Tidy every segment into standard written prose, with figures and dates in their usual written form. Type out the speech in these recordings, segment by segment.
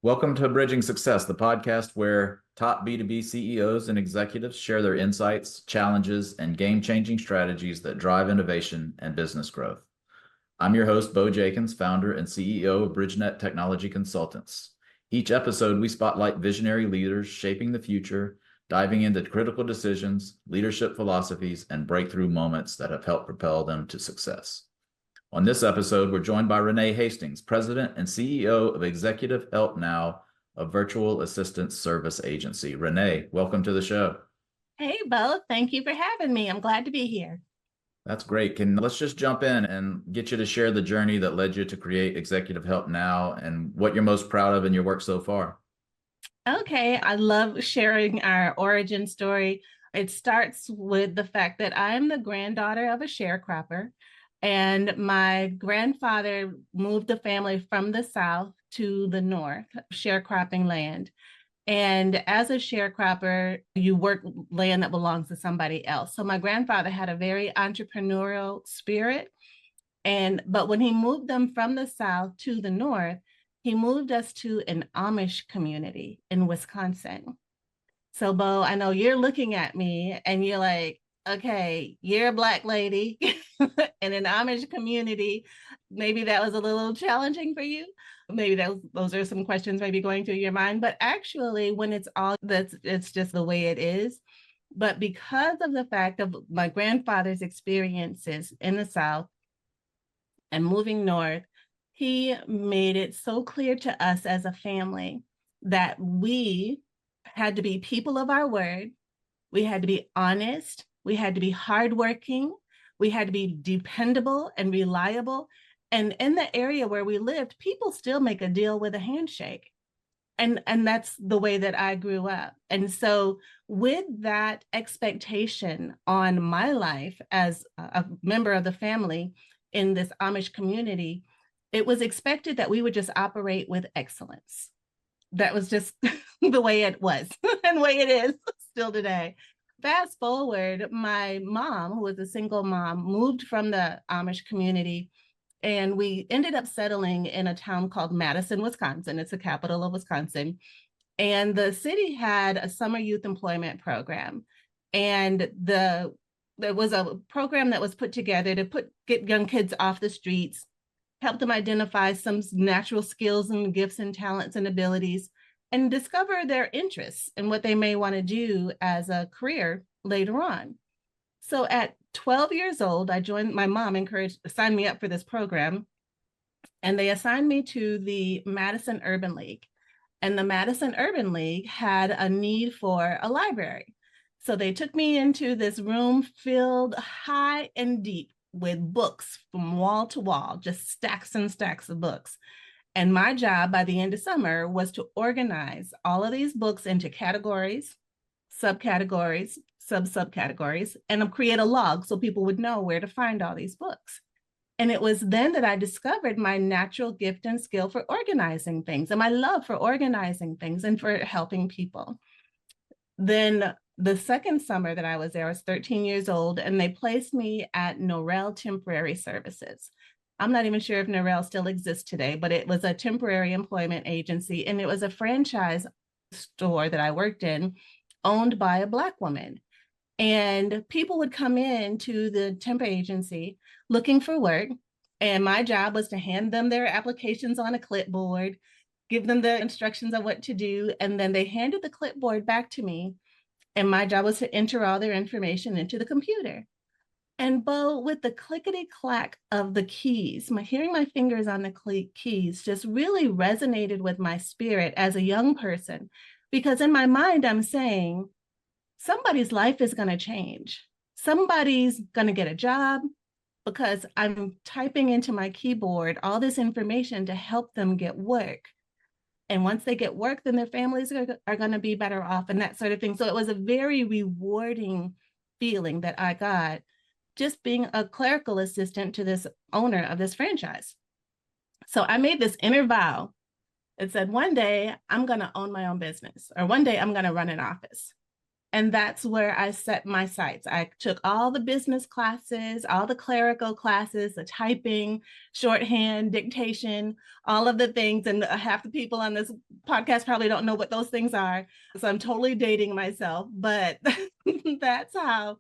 Welcome to Bridging Success, the podcast where top B2B CEOs and executives share their insights, challenges, and game-changing strategies that drive innovation and business growth. I'm your host, Bo Jakins, founder and CEO of BridgeNet Technology Consultants. Each episode, we spotlight visionary leaders shaping the future, diving into critical decisions, leadership philosophies, and breakthrough moments that have helped propel them to success. On this episode, we're joined by Renee Hastings, President and CEO of Executive Help Now, a virtual assistance service agency. Renee, welcome to the show. Hey, Bo, thank you for having me. I'm glad to be here. That's great. Let's just jump in and get you to share the journey that led you to create Executive Help Now and what you're most proud of in your work so far. Okay, I love sharing our origin story. It starts with the fact that I'm the granddaughter of a sharecropper, and my grandfather moved the family from the South to the North, sharecropping land. And as a sharecropper, you work land that belongs to somebody else. So my grandfather had a very entrepreneurial spirit. But when he moved them from the South to the North, he moved us to an Amish community in Wisconsin. So, Bo, I know you're looking at me and you're like, okay, you're a Black lady in an Amish community. Maybe that was a little challenging for you. Maybe those are some questions maybe going through your mind. But actually, when it's all that's, it's just the way it is. But because of the fact of my grandfather's experiences in the South, and moving north, he made it so clear to us as a family that we had to be people of our word. We had to be honest. We had to be hardworking. We had to be dependable and reliable. And in the area where we lived, people still make a deal with a handshake. And that's the way that I grew up. And so with that expectation on my life as a member of the family in this Amish community, it was expected that we would just operate with excellence. That was just the way it was and the way it is still today. Fast forward, my mom, who was a single mom, moved from the Amish community, and we ended up settling in a town called Madison, Wisconsin. It's the capital of Wisconsin. And the city had a summer youth employment program. And there was a program that was put together to get young kids off the streets, help them identify some natural skills and gifts and talents and abilities, and discover their interests and what they may want to do as a career later on. So at 12 years old, I joined, my mom signed me up for this program, and they assigned me to the Madison Urban League. And the Madison Urban League had a need for a library. So they took me into this room filled high and deep with books from wall to wall, just stacks and stacks of books. And my job by the end of summer was to organize all of these books into categories, subcategories, subcategories, and create a log so people would know where to find all these books. And it was then that I discovered my natural gift and skill for organizing things and my love for organizing things and for helping people. Then the second summer that I was there, I was 13 years old, and they placed me at Norel Temporary Services. I'm not even sure if Norel still exists today, but it was a temporary employment agency, and it was a franchise store that I worked in, owned by a Black woman. And people would come in to the temp agency looking for work. And my job was to hand them their applications on a clipboard, give them the instructions on what to do. And then they handed the clipboard back to me. And my job was to enter all their information into the computer. And Bo, with the clickety clack of the keys, hearing my fingers on the keys just really resonated with my spirit as a young person. Because in my mind, I'm saying, somebody's life is going to change. Somebody's going to get a job because I'm typing into my keyboard all this information to help them get work. And once they get work, then their families are going to be better off and that sort of thing. So it was a very rewarding feeling that I got just being a clerical assistant to this owner of this franchise. So I made this inner vow. It said, one day I'm going to own my own business, or one day I'm going to run an office. And that's where I set my sights. I took all the business classes, all the clerical classes, the typing, shorthand, dictation, all of the things. And half the people on this podcast probably don't know what those things are. So I'm totally dating myself, but that's how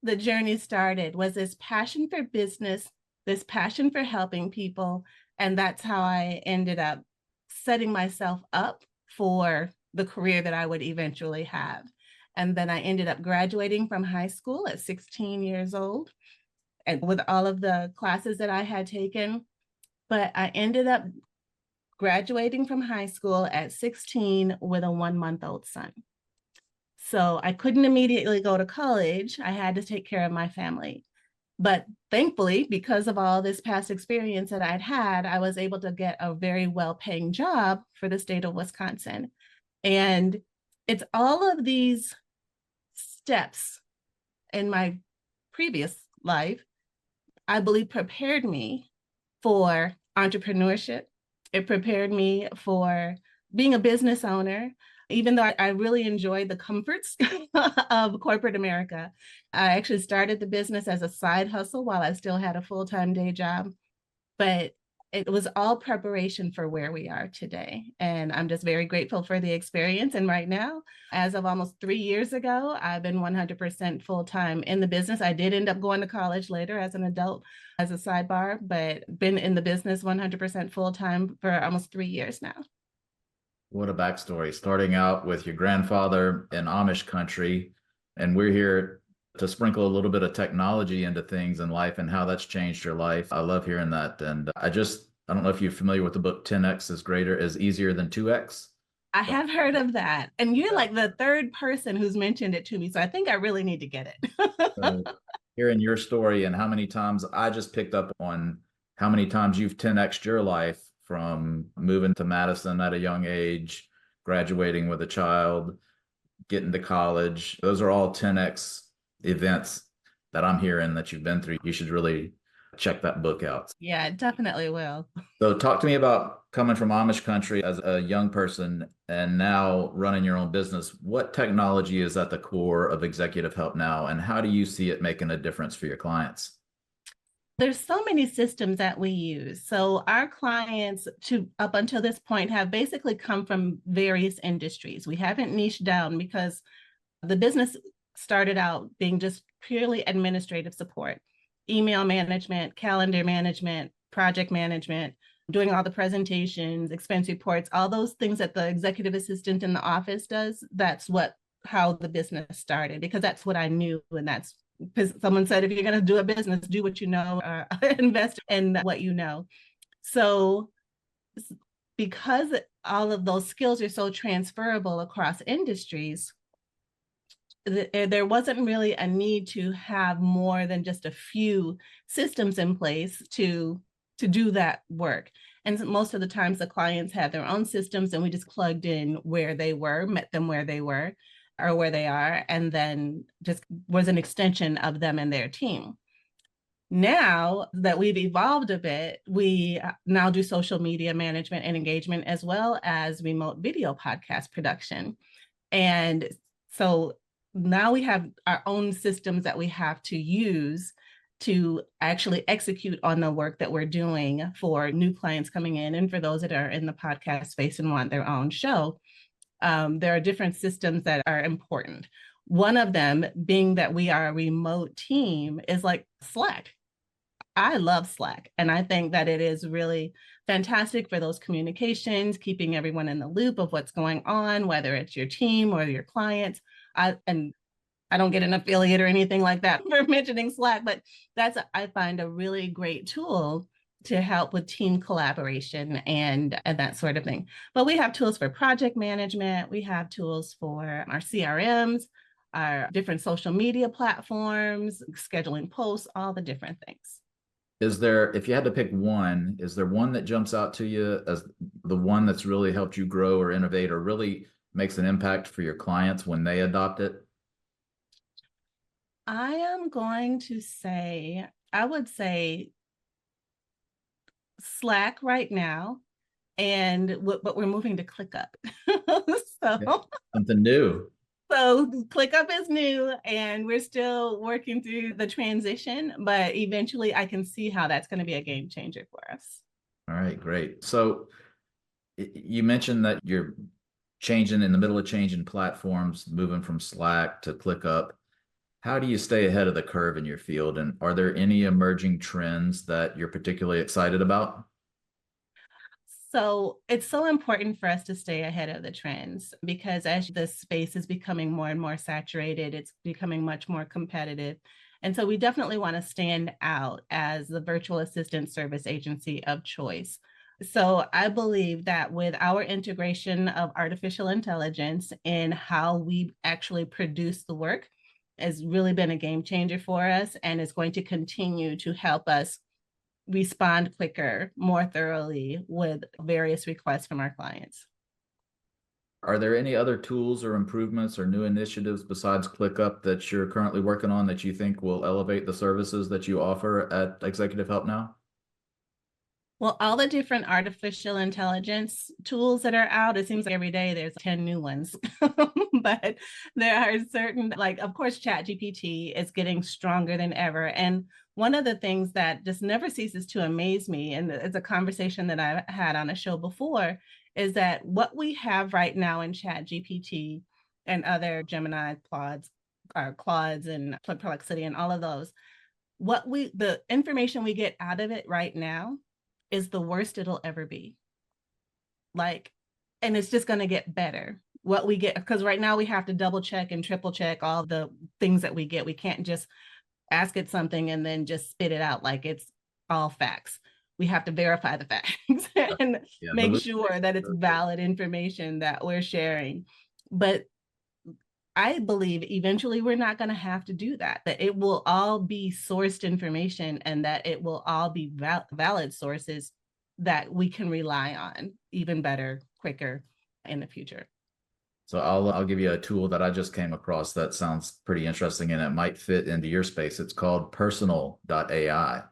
the journey started, was this passion for business, this passion for helping people. And that's how I ended up setting myself up for the career that I would eventually have. And then I ended up graduating from high school at 16 years old, and with all of the classes that I had taken. But I ended up graduating from high school at 16 with a 1-month-old son. So I couldn't immediately go to college. I had to take care of my family. But thankfully, because of all this past experience that I'd had, I was able to get a very well-paying job for the state of Wisconsin. And it's all of these steps in my previous life, I believe, prepared me for entrepreneurship. It prepared me for being a business owner. Even though I really enjoyed the comforts of corporate America, I actually started the business as a side hustle while I still had a full-time day job. But it was all preparation for where we are today. And I'm just very grateful for the experience. And right now, as of almost 3 years ago, I've been 100% full-time in the business. I did end up going to college later as an adult, as a sidebar, but been in the business 100% full-time for almost 3 years now. What a backstory. Starting out with your grandfather in Amish country, and we're here to sprinkle a little bit of technology into things in life and how that's changed your life. I love hearing that. And I don't know if you're familiar with the book 10X is easier than 2X. I have heard of that. And you're like the third person who's mentioned it to me. So I think I really need to get it. So hearing your story and how many times I just picked up on how many times you've 10X'd your life, from moving to Madison at a young age, graduating with a child, getting to college. Those are all 10X events that I'm hearing that you've been through. You should really check that book out. Yeah, definitely will. So talk to me about coming from Amish country as a young person and now running your own business. What technology is at the core of executive help now, and how do you see it making a difference for your clients? There's so many systems that we use. So our clients, to up until this point, have basically come from various industries. We haven't niched down because the business started out being just purely administrative support, email management, calendar management, project management, doing all the presentations, expense reports, all those things that the executive assistant in the office does. That's how the business started, because that's what I knew. And that's because someone said, if you're going to do a business, do what you know, invest in what you know. So because all of those skills are so transferable across industries, there wasn't really a need to have more than just a few systems in place to do that work. And most of the times the clients had their own systems, and we just plugged in where they were, met them where they were or where they are, and then just was an extension of them and their team. Now that we've evolved a bit, we now do social media management and engagement, as well as remote video podcast production. And so now we have our own systems that we have to use to actually execute on the work that we're doing for new clients coming in, and for those that are in the podcast space and want their own show. There are different systems that are important. One of them being that we are a remote team is like Slack. I love Slack, and I think that it is really fantastic for those communications, keeping everyone in the loop of what's going on, whether it's your team or your clients. And I don't get an affiliate or anything like that for mentioning Slack, but I find a really great tool to help with team collaboration and that sort of thing. But we have tools for project management. We have tools for our CRMs, our different social media platforms, scheduling posts, all the different things. If you had to pick one, is there one that jumps out to you as the one that's really helped you grow or innovate or really makes an impact for your clients when they adopt it? I am going to say, I would say Slack right now, but we're moving to ClickUp. Yeah. So Something new. So ClickUp is new and we're still working through the transition, but eventually I can see how that's going to be a game changer for us. All right, great. So you mentioned that you're changing in the middle of changing platforms, moving from Slack to ClickUp. How do you stay ahead of the curve in your field? And are there any emerging trends that you're particularly excited about? So it's so important for us to stay ahead of the trends because as the space is becoming more and more saturated, it's becoming much more competitive. And so we definitely want to stand out as the virtual assistant service agency of choice. So I believe that with our integration of artificial intelligence in how we actually produce the work has really been a game changer for us and is going to continue to help us respond quicker, more thoroughly with various requests from our clients. Are there any other tools or improvements or new initiatives besides ClickUp that you're currently working on that you think will elevate the services that you offer at Executive Help Now? Well, all the different artificial intelligence tools that are out, it seems like every day there's 10 new ones. But there are certain, like, of course, ChatGPT is getting stronger than ever. And one of the things that just never ceases to amaze me, and it's a conversation that I had on a show before, is that what we have right now in ChatGPT and other Gemini Claudes, or Claudes and Perplexity and all of those, the information we get out of it right now is the worst it'll ever be. Like, and it's just going to get better. What we get, because right now we have to double check and triple check all the things that we get. We can't just ask it something and then just spit it out like it's all facts. We have to verify the facts and Yeah, make sure that it's valid information that we're sharing. But I believe eventually we're not going to have to do that, that it will all be sourced information and that it will all be valid sources that we can rely on even better, quicker in the future. So I'll give you a tool that I just came across that sounds pretty interesting and it might fit into your space. It's called personal.ai.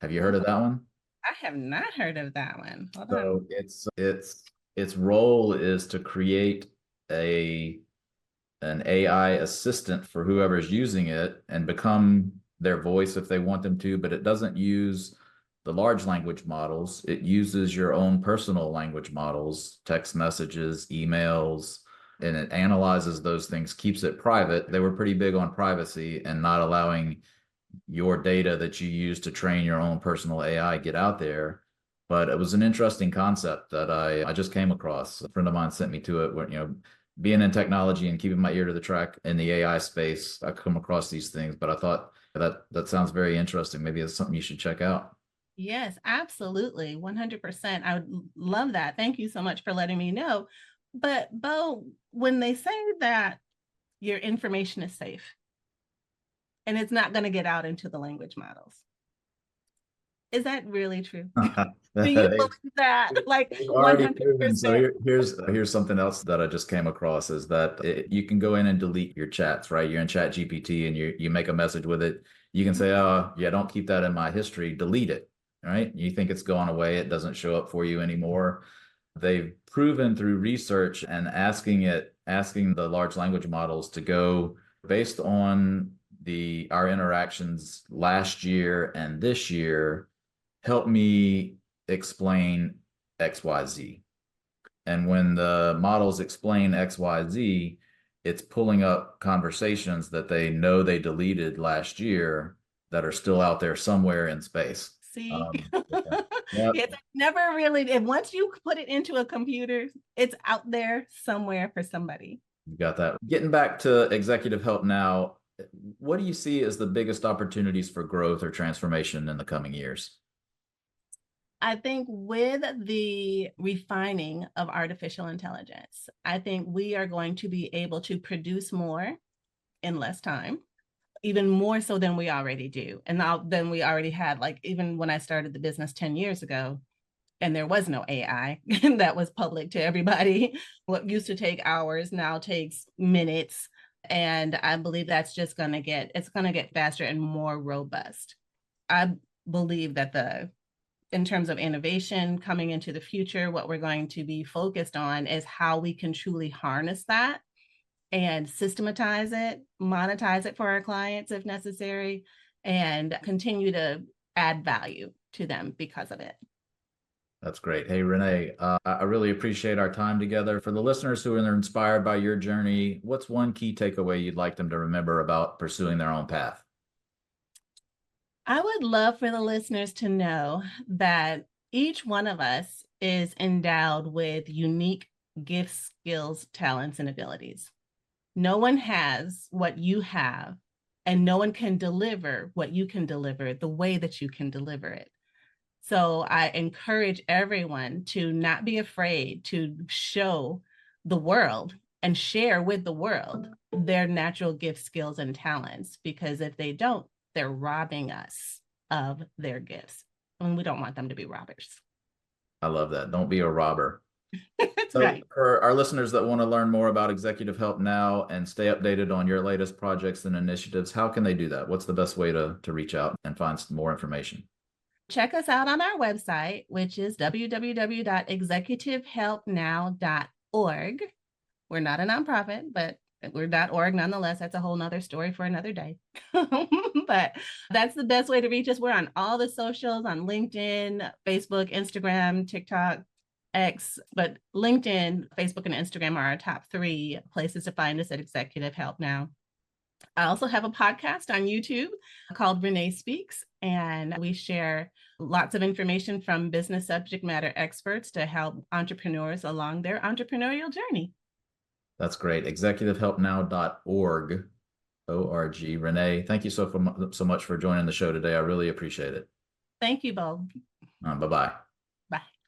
Have you heard of that one? I have not heard of that one. Hold on. So its role is to create a an AI assistant for whoever's using it and become their voice if they want them to, but it doesn't use the large language models. It uses your own personal language models, text messages, emails, and it analyzes those things, keeps it private. They were pretty big on privacy and not allowing your data that you use to train your own personal AI get out there. But it was an interesting concept that I just came across. A friend of mine sent me to it when, being in technology and keeping my ear to the track in the AI space, I come across these things, but I thought that sounds very interesting. Maybe it's something you should check out. Yes, absolutely. 100%. I would love that. Thank you so much for letting me know. But Bo, when they say that your information is safe and it's not going to get out into the language models, is that really true? Do you believe that? Like Already proven. So 100%? here's something else that I just came across is that you can go in and delete your chats, right? You're in Chat GPT and you make a message with it. You can say, oh yeah, don't keep that in my history, delete it. Right? You think it's gone away, it doesn't show up for you anymore. They've proven through research and asking the large language models to go based on our interactions last year and this year, help me explain XYZ. And when the models explain XYZ, it's pulling up conversations that they know they deleted last year that are still out there somewhere in space. See, Yeah. it's never really, and once you put it into a computer, it's out there somewhere for somebody. You got that. Getting back to Executive Help Now, what do you see as the biggest opportunities for growth or transformation in the coming years? I think with the refining of artificial intelligence, I think we are going to be able to produce more in less time, even more so than we already do. And now than we already had, like even when I started the business 10 years ago, and there was no AI that was public to everybody. What used to take hours now takes minutes. And I believe that's just it's going to get faster and more robust. I believe that in terms of innovation coming into the future, what we're going to be focused on is how we can truly harness that and systematize it, monetize it for our clients if necessary, and continue to add value to them because of it. That's great. Hey, Renee, I really appreciate our time together. For the listeners who are inspired by your journey, what's one key takeaway you'd like them to remember about pursuing their own path? I would love for the listeners to know that each one of us is endowed with unique gifts, skills, talents, and abilities. No one has what you have, and no one can deliver what you can deliver the way that you can deliver it. So I encourage everyone to not be afraid to show the world and share with the world their natural gifts, skills, and talents, because if they don't, they're robbing us of their gifts. And we don't want them to be robbers. I love that. Don't be a robber. That's So, right. for our listeners that want to learn more about Executive Help Now and stay updated on your latest projects and initiatives, how can they do that? What's the best way to reach out and find some more information? Check us out on our website, which is www.executivehelpnow.org. We're not a nonprofit, but we're .org nonetheless. That's a whole nother story for another day. But that's the best way to reach us. We're on all the socials, on LinkedIn, Facebook, Instagram, TikTok, X, but LinkedIn, Facebook, and Instagram are our top three places to find us at Executive Help Now. I also have a podcast on YouTube called Renee Speaks, and we share lots of information from business subject matter experts to help entrepreneurs along their entrepreneurial journey. That's great. Executivehelpnow.org. O-R-G. Renee, thank you so much for joining the show today. I really appreciate it. Thank you both. Bye-bye.